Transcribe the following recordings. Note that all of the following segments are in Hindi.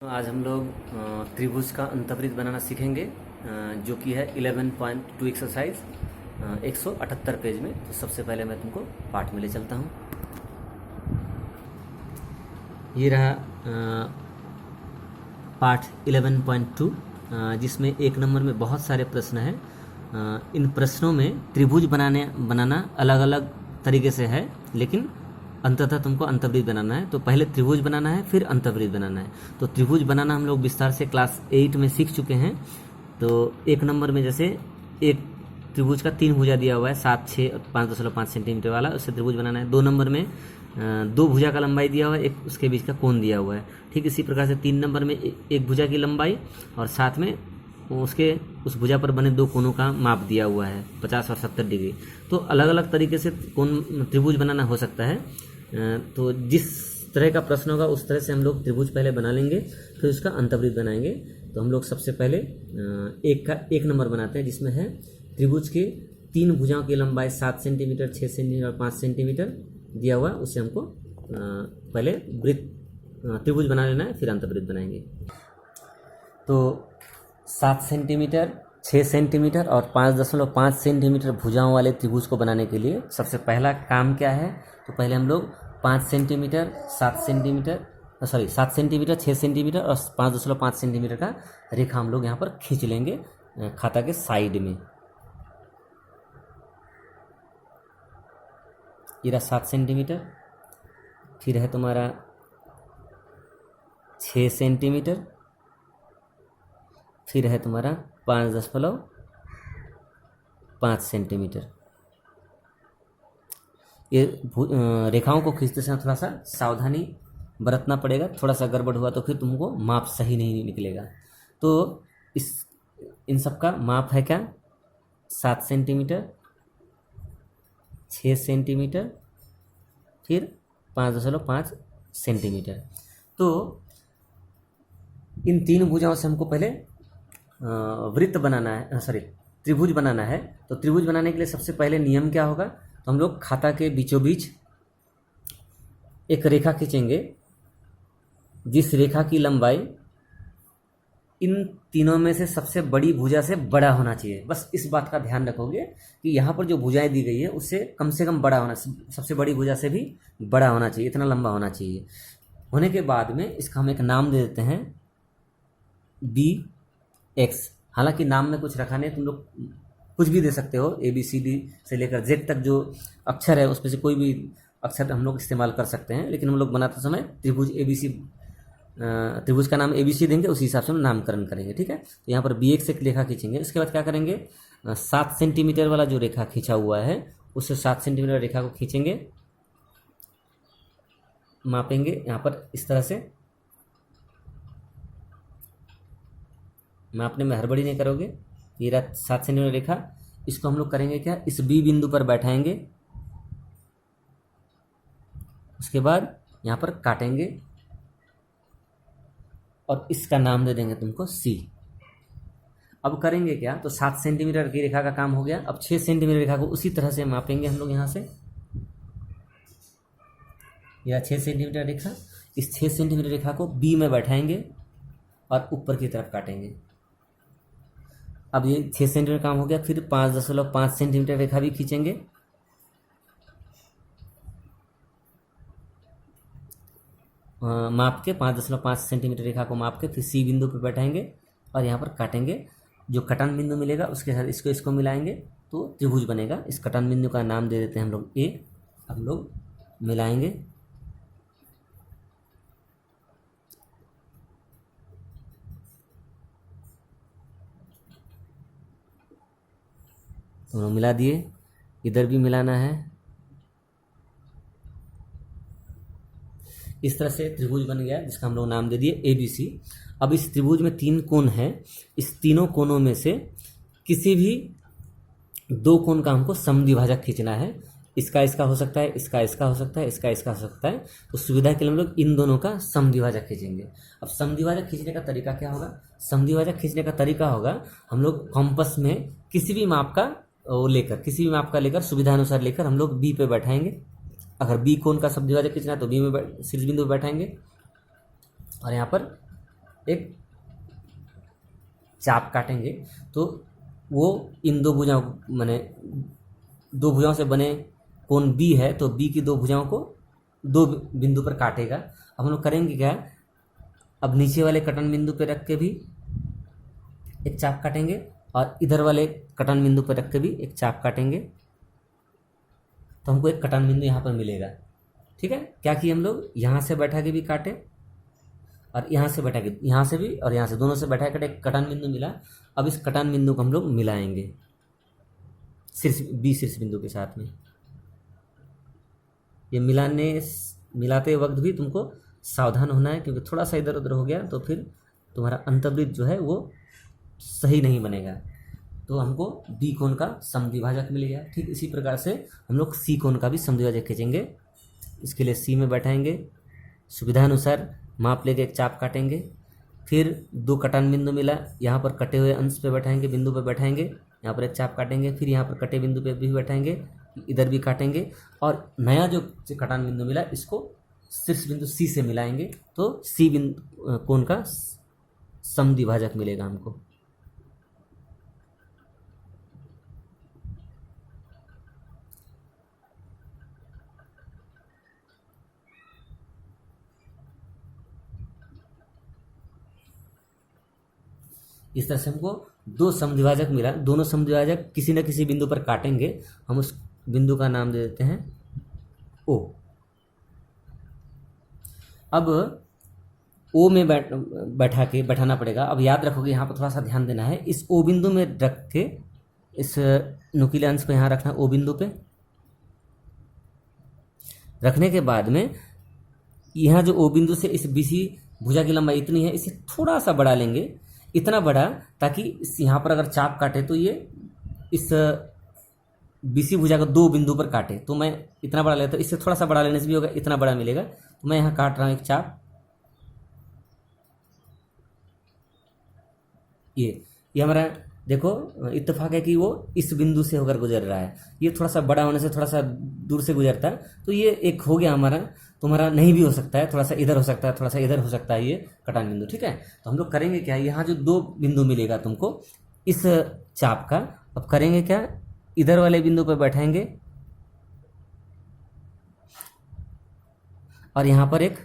तो आज हम लोग त्रिभुज का अंतर्वृत्त बनाना सीखेंगे, जो कि है 11.2 एक्सरसाइज 178 पेज में। तो सबसे पहले मैं तुमको पाठ में ले चलता हूँ। ये रहा पाठ 11.2, जिसमें एक नंबर में बहुत सारे प्रश्न हैं। इन प्रश्नों में त्रिभुज बनाना अलग अलग तरीके से है, लेकिन अंततः तुमको अंतर्वृत्त बनाना है। तो पहले त्रिभुज बनाना है, फिर अंतर्वृत्त बनाना है। तो त्रिभुज बनाना हम लोग विस्तार से क्लास 8 में सीख चुके हैं। तो एक नंबर में जैसे एक त्रिभुज का 3 भुजा दिया हुआ है, 7, 6 और 5.5 सेंटीमीटर वाला, उससे त्रिभुज बनाना है। 2 नंबर में 2 भुजा का लंबाई दिया हुआ है, एक उसके बीच का कोण दिया हुआ है। ठीक इसी प्रकार से 3 नंबर में एक भुजा की लंबाई और साथ में उसके उस भुजा पर बने 2 कोणों का माप दिया हुआ है, 50 और 70 डिग्री। तो अलग अलग तरीके से कोण त्रिभुज बनाना हो सकता है। तो जिस तरह का प्रश्न होगा उस तरह से हम लोग त्रिभुज पहले बना लेंगे, फिर उसका अंतर्वृत्त बनाएंगे। तो हम लोग सबसे पहले एक नंबर बनाते हैं, जिसमें है त्रिभुज के 3 भुजाओं की लंबाई 7 सेंटीमीटर, 6 सेंटीमीटर और 5 सेंटीमीटर दिया हुआ। उससे हमको पहले त्रिभुज बना लेना है, फिर अंतर्वृत्त बनाएंगे। तो 7 सेंटीमीटर, 6 सेंटीमीटर और 5.5 सेंटीमीटर भुजाओं वाले त्रिभुज को बनाने के लिए सबसे पहला काम क्या है? तो पहले हम लोग 5 सेंटीमीटर, 7 सेंटीमीटर, 7 सेंटीमीटर, 6 सेंटीमीटर और 5.5 सेंटीमीटर का रेखा हम लोग यहाँ पर खींच लेंगे खाता के साइड में। ये रहा 7 सेंटीमीटर, फिर है तुम्हारा 6 सेंटीमीटर, फिर है तुम्हारा 5.5 सेंटीमीटर। ये रेखाओं को खींचते समय थोड़ा सा सावधानी बरतना पड़ेगा। थोड़ा सा गड़बड़ हुआ तो फिर तुमको माप सही नहीं निकलेगा। तो इन सब का माप है क्या? 7 सेंटीमीटर, 6 सेंटीमीटर, फिर 5.5 सेंटीमीटर। तो इन 3 भुजाओं से हमको पहले वृत्त बनाना है, त्रिभुज बनाना है। तो त्रिभुज बनाने के लिए सबसे पहले नियम क्या होगा? तो हम लोग खाता के बीचों बीच एक रेखा खींचेंगे, जिस रेखा की लंबाई इन तीनों में से सबसे बड़ी भुजा से बड़ा होना चाहिए। बस इस बात का ध्यान रखोगे कि यहाँ पर जो भुजाएं दी गई है उससे कम से कम बड़ा होना, सबसे बड़ी भुजा से भी बड़ा होना चाहिए, इतना लंबा होना चाहिए। होने के बाद में इसका हम एक नाम दे देते हैं BX। हालांकि नाम में कुछ रखा नहीं, तुम लोग कुछ भी दे सकते हो, ABCD से लेकर Z तक जो अक्षर है उसमें से कोई भी अक्षर हम लोग इस्तेमाल कर सकते हैं। लेकिन हम लोग बनाते समय त्रिभुज का नाम ABC देंगे, उसी हिसाब से हम नामकरण करेंगे। ठीक है, तो यहाँ पर BX एक रेखा खींचेंगे। इसके बाद क्या करेंगे? 7 सेंटीमीटर वाला जो रेखा खींचा हुआ है उससे 7 सेंटीमीटर रेखा को खींचेंगे, मापेंगे यहाँ पर इस तरह से। मापने में हड़बड़ी नहीं करोगे। ये रहा 7 सेंटीमीटर रेखा। इसको हम लोग करेंगे क्या? इस B बिंदु पर बैठाएंगे, उसके बाद यहाँ पर काटेंगे और इसका नाम दे देंगे तुमको C। अब करेंगे क्या? तो 7 सेंटीमीटर की रेखा का काम हो गया। अब 6 सेंटीमीटर रेखा को उसी तरह से मापेंगे हम लोग यहाँ से। यह 6 सेंटीमीटर रेखा, इस 6 सेंटीमीटर रेखा को B में बैठाएंगे और ऊपर की तरफ काटेंगे। अब ये 6 सेंटीमीटर काम हो गया। फिर 5.5 सेंटीमीटर रेखा भी खींचेंगे, माप के 5.5 सेंटीमीटर रेखा को माप के फिर C बिंदु पर बैठाएंगे और यहाँ पर काटेंगे। जो कटान बिंदु मिलेगा उसके साथ इसको मिलाएंगे तो त्रिभुज बनेगा। इस कटान बिंदु का नाम दे देते हैं हम लोग A। हम लोग मिलाएंगे, दोनों मिला दिए। इधर भी मिलाना है। इस तरह से त्रिभुज बन गया, जिसका हम लोग नाम दे दिए ABC। अब इस त्रिभुज में 3 कोण हैं। इस तीनों कोणों में से किसी भी 2 कोण का हमको समद्विभाजक खींचना है। इसका हो सकता है, इसका हो सकता है, इसका हो सकता है। तो सुविधा के लिए हम लोग इन दोनों का समद्विभाजक खींचेंगे। अब समद्विभाजक खींचने का तरीका क्या होगा? समद्विभाजक खींचने का तरीका होगा, हम लोग कॉम्पस में किसी भी माप का लेकर सुविधा अनुसार लेकर हम लोग B पे बैठाएंगे। अगर B कोण का समद्विभाजक खींचना है तो B में शीर्ष बिंदु पर बैठाएंगे और यहाँ पर एक चाप काटेंगे तो वो इन दो भुजाओं माने दो भुजाओं से बने कोण बी है तो बी की दो भुजाओं को दो बिंदु पर काटेगा। अब हम लोग करेंगे क्या, अब नीचे वाले कटन बिंदु पर रख के भी एक चाप काटेंगे और इधर वाले कटन बिंदु पर रख के भी एक चाप काटेंगे, तो हमको एक कटन बिंदु यहाँ पर मिलेगा। ठीक है, क्या किए हम लोग, यहाँ से बैठा के भी काटे और यहाँ से बैठा के, यहाँ से भी और यहाँ से, दोनों से बैठा के एक कटन बिंदु मिला। अब इस कटन बिंदु को हम लोग मिलाएंगे शीर्ष बी शीर्ष बिंदु के साथ में। ये मिलाते वक्त भी तुमको सावधान होना है, क्योंकि थोड़ा सा इधर उधर हो गया तो फिर तुम्हारा अंतर्वृत्त जो है वो सही नहीं बनेगा। तो हमको बी कोण का समद्विभाजक मिल गया। ठीक इसी प्रकार से हम लोग सी कोण का भी समद्विभाजक खींचेंगे। इसके लिए सी में बैठाएंगे, सुविधा अनुसार माप लेके एक चाप काटेंगे, फिर दो कटन बिंदु मिला, यहाँ पर कटे हुए अंश पे बैठाएंगे, बिंदु पे बैठाएंगे, यहाँ पर एक चाप काटेंगे, फिर यहाँ पर कटे बिंदु पे भी बैठाएंगे, इधर भी काटेंगे और नया जो कटन बिंदु मिला इसको शीर्ष बिंदु सी से मिलाएंगे, तो सी बिंदु कोण का समद्विभाजक मिलेगा हमको। इस तरह से हमको दो समद्विभाजक मिला। दोनों समद्विभाजक किसी न किसी बिंदु पर काटेंगे, हम उस बिंदु का नाम दे देते हैं ओ। अब ओ में बैठाना पड़ेगा। अब याद रखोगे, यहाँ पर थोड़ा सा ध्यान देना है, इस ओ बिंदु में रख के इस नुकीले अंश पे यहाँ रखना, ओ बिंदु पे रखने के बाद में यहाँ जो ओ बिंदु से इस बीसी भुजा की लंबाई इतनी है, इसे थोड़ा सा बढ़ा लेंगे, इतना बड़ा ताकि यहाँ पर अगर चाप काटे तो ये इस बीसी भुजा को दो बिंदु पर काटे। तो मैं इतना बड़ा लेता हूँ, इससे थोड़ा सा बड़ा लेने से भी होगा, इतना बड़ा मिलेगा। तो मैं यहाँ काट रहा हूँ एक चाप, ये हमारा देखो इत्तेफाक है कि वो इस बिंदु से होकर गुजर रहा है। ये थोड़ा सा बड़ा होने से थोड़ा सा दूर से गुजरता है, तो ये एक हो गया हमारा। तुम्हारा नहीं भी हो सकता है, थोड़ा सा इधर हो सकता है, थोड़ा सा इधर हो सकता है, ये कटान बिंदु। ठीक है, तो हम लोग करेंगे क्या, यहाँ जो दो बिंदु मिलेगा तुमको इस चाप का, अब करेंगे क्या, इधर वाले बिंदु पर बैठाएंगे और यहाँ पर एक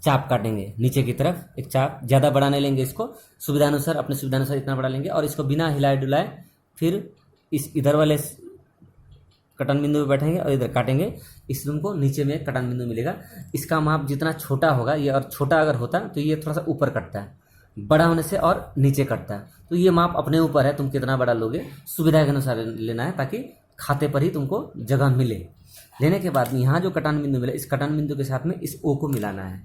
चाप काटेंगे नीचे की तरफ, एक चाप, ज़्यादा बड़ा नहीं लेंगे इसको, सुविधानुसार अपने सुविधानुसार इतना बड़ा लेंगे और इसको बिना हिलाए डुलाए फिर इस इधर वाले कटन बिंदु पे बैठेंगे और इधर काटेंगे। इस तुमको नीचे में कटन बिंदु मिलेगा। इसका माप जितना छोटा होगा, ये और छोटा अगर होता तो ये थोड़ा सा ऊपर कटता है, बड़ा होने से और नीचे कटता है। तो ये माप अपने ऊपर है, तुम कितना बड़ा लोगे, सुविधा के अनुसार लेना है ताकि खाते पर ही तुमको जगह मिले। लेने के बाद में यहाँ जो कटन बिंदु मिले, इस कटन बिंदु के साथ में इस ओ को मिलाना है।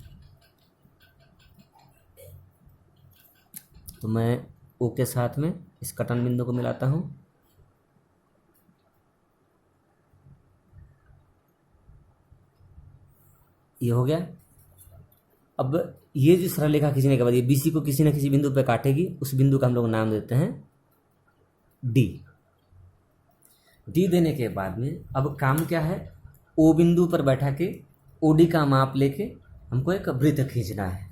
तो मैं ओ के साथ में इस कटन बिंदु को मिलाता हूँ। ये हो गया। अब ये जो सरल रेखा खींचने के बाद ये बीसी को किसी न किसी बिंदु पे काटेगी, उस बिंदु का हम लोग नाम देते हैं डी। डी देने के बाद में अब काम क्या है, ओ बिंदु पर बैठा के ओडी का माप लेके हमको एक वृत्त खींचना है।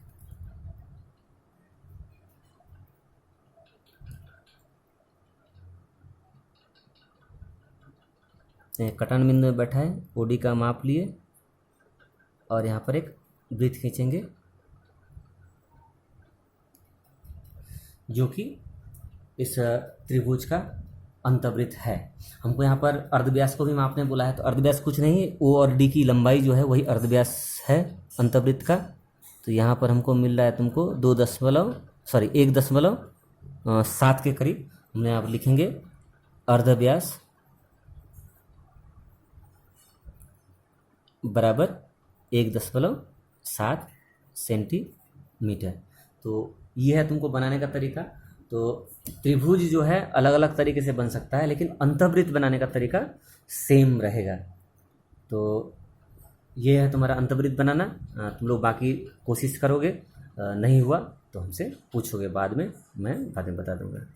कटन बिंदु में बैठा है, ओडी का माप लिए और यहाँ पर एक वृत्त खींचेंगे जो कि इस त्रिभुज का अंतवृत्त है। हमको यहाँ पर अर्धव्यास को भी मापने बोला है, तो अर्धव्यास कुछ नहीं, ओ और डी की लंबाई जो है वही अर्धव्यास है अंतवृत्त का। तो यहाँ पर हमको मिल रहा है तुमको 1.7 के करीब। हमने यहाँ पर लिखेंगे अर्धव्यास बराबर 1.7 सेंटीमीटर। तो ये है तुमको बनाने का तरीका। तो त्रिभुज जो है अलग अलग तरीके से बन सकता है, लेकिन अंतवृत्त बनाने का तरीका सेम रहेगा। तो ये है तुम्हारा अंतवृत्त बनाना। तुम लोग बाकी कोशिश करोगे, नहीं हुआ तो हमसे पूछोगे, बाद में मैं बता दूंगा।